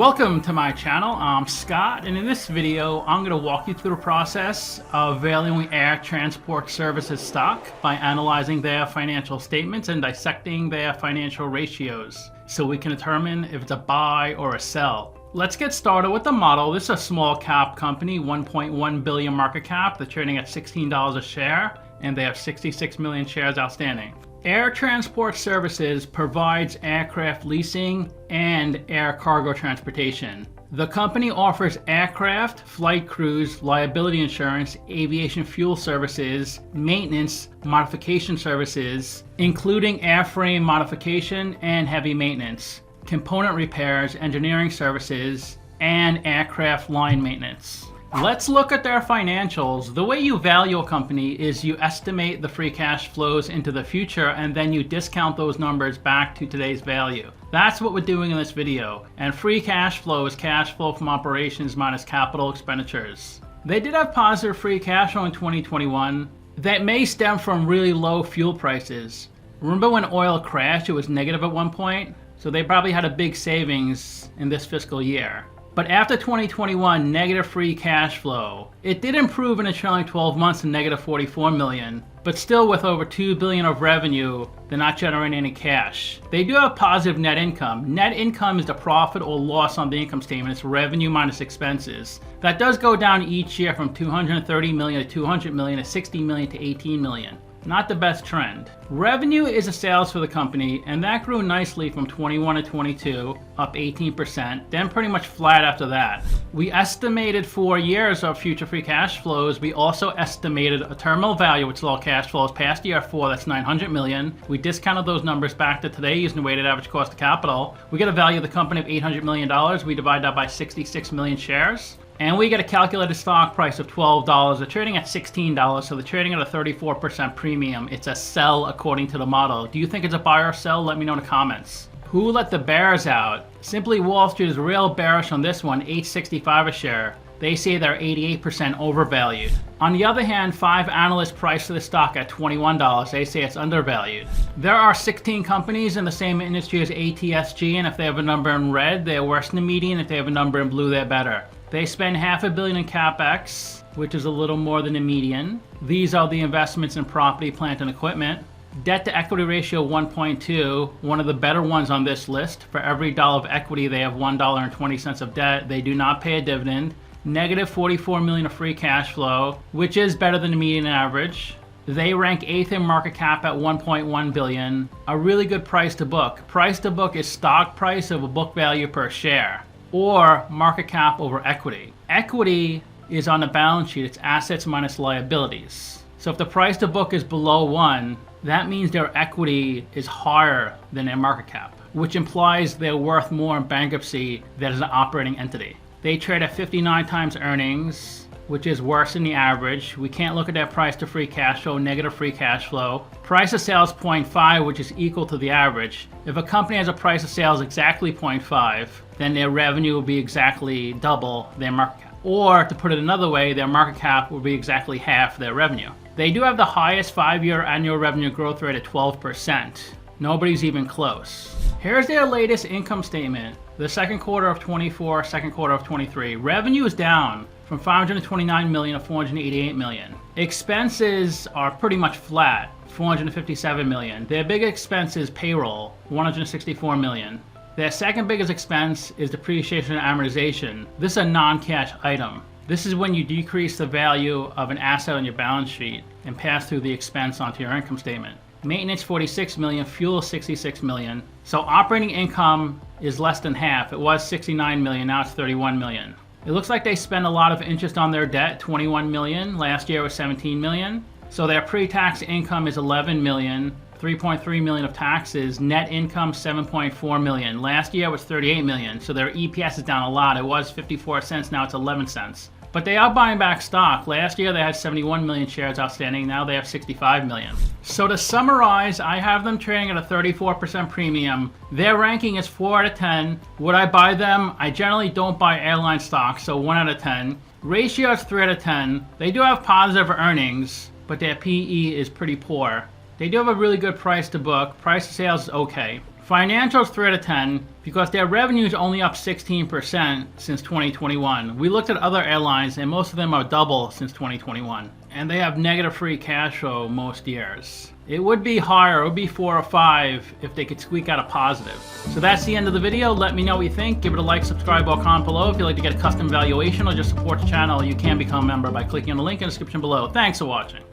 Welcome to my channel. I'm Scott, and in this video I'm going to walk you through the process of valuing air transport services stock by analyzing their financial statements and dissecting their financial ratios so we can determine if it's a buy or a sell. Let's get started with the model. This is a small cap company, 1.1 billion market cap. They're trading at $16 a share and they have 66 million shares outstanding. Air Transport Services provides aircraft leasing and air cargo transportation. The company offers aircraft, flight crews, liability insurance, aviation fuel services, maintenance, modification services, including airframe modification and heavy maintenance, component repairs, engineering services, and aircraft line maintenance. Let's look at their financials. The way you value a company is you estimate the free cash flows into the future and then you discount those numbers back to today's value. That's what we're doing in this video. And free cash flow is cash flow from operations minus capital expenditures. They did have positive free cash flow in 2021. That may stem from really low fuel prices. Remember when oil crashed, it was negative at one point? So they probably had a big savings in this fiscal year. But after 2021, negative free cash flow. It did improve in the trailing 12 months to negative 44 million, but still with over 2 billion of revenue, they're not generating any cash. They do have positive net income. Net income is the profit or loss on the income statement. It's revenue minus expenses. That does go down each year from 230 million to 200 million to 60 million to 18 million. Not the best trend. Revenue is a sales for the company, and that grew nicely from 21 to 22, up 18%, then pretty much flat after that. We estimated 4 years of future free cash flows. We also estimated a terminal value, which is all cash flows, past year 4, that's 900 million. We discounted those numbers back to today using the weighted average cost of capital. We get a value of the company of $800 million. We divide that by 66 million shares. And we get a calculated stock price of $12. They're trading at $16, so they're trading at a 34% premium. It's a sell according to the model. Do you think it's a buy or sell? Let me know in the comments. Who let the bears out? Simply Wall Street is real bearish on this one, $8.65 a share. They say they're 88% overvalued. On the other hand, 5 analysts priced the stock at $21. They say it's undervalued. There are 16 companies in the same industry as ATSG, and if they have a number in red, they're worse than the median. If they have a number in blue, they're better. They spend $500 million in CapEx, which is a little more than the median. These are the investments in property, plant, and equipment. Debt to equity ratio 1.2, one of the better ones on this list. For every dollar of equity, they have $1.20 of debt. They do not pay a dividend. Negative 44 million of free cash flow, which is better than the median average. They rank 8th in market cap at 1.1 billion. A really good price to book. Price to book is stock price over book value per share, or market cap over equity. Equity is on the balance sheet. It's assets minus liabilities. So if the price to book is below 1, that means their equity is higher than their market cap, which implies they're worth more in bankruptcy than as an operating entity. They trade at 59 times earnings, which is worse than the average. We can't look at their price to free cash flow, negative free cash flow. Price to sales 0.5, which is equal to the average. If a company has a price to sales exactly 0.5, then their revenue will be exactly double their market cap. Or to put it another way, their market cap will be exactly half their revenue. They do have the highest 5-year annual revenue growth rate at 12%. Nobody's even close. Here's their latest income statement. The second quarter of 24, second quarter of 23. Revenue is down from 529 million to 488 million. Expenses are pretty much flat, 457 million. Their big expense is payroll, 164 million. Their second biggest expense is depreciation and amortization. This is a non-cash item. This is when you decrease the value of an asset on your balance sheet and pass through the expense onto your income statement. Maintenance 46 million, fuel 66 million. So operating income is less than half. It was 69 million, now it's 31 million. It looks like they spend a lot of interest on their debt, 21 million. Last year was 17 million. So their pre-tax income is 11 million, 3.3 million of taxes. Net income 7.4 million. Last year was 38 million. So their EPS is down a lot. It was 54 cents, now it's 11 cents. But they are buying back stock. Last year they had 71 million shares outstanding. Now they have 65 million. So to summarize, I have them trading at a 34% premium. Their ranking is 4 out of 10. Would I buy them? I generally don't buy airline stocks, so 1 out of 10. Ratio is 3 out of 10. They do have positive earnings, but their PE is pretty poor. They do have a really good price to book. Price to sales is okay. Financial's 3 out of 10 because their revenue is only up 16% since 2021. We looked at other airlines and most of them are double since 2021. And they have negative free cash flow most years. It would be higher, it would be 4 or 5 if they could squeak out a positive. So that's the end of the video. Let me know what you think. Give it a like, subscribe, or comment below. If you'd like to get a custom valuation or just support the channel, you can become a member by clicking on the link in the description below. Thanks for watching.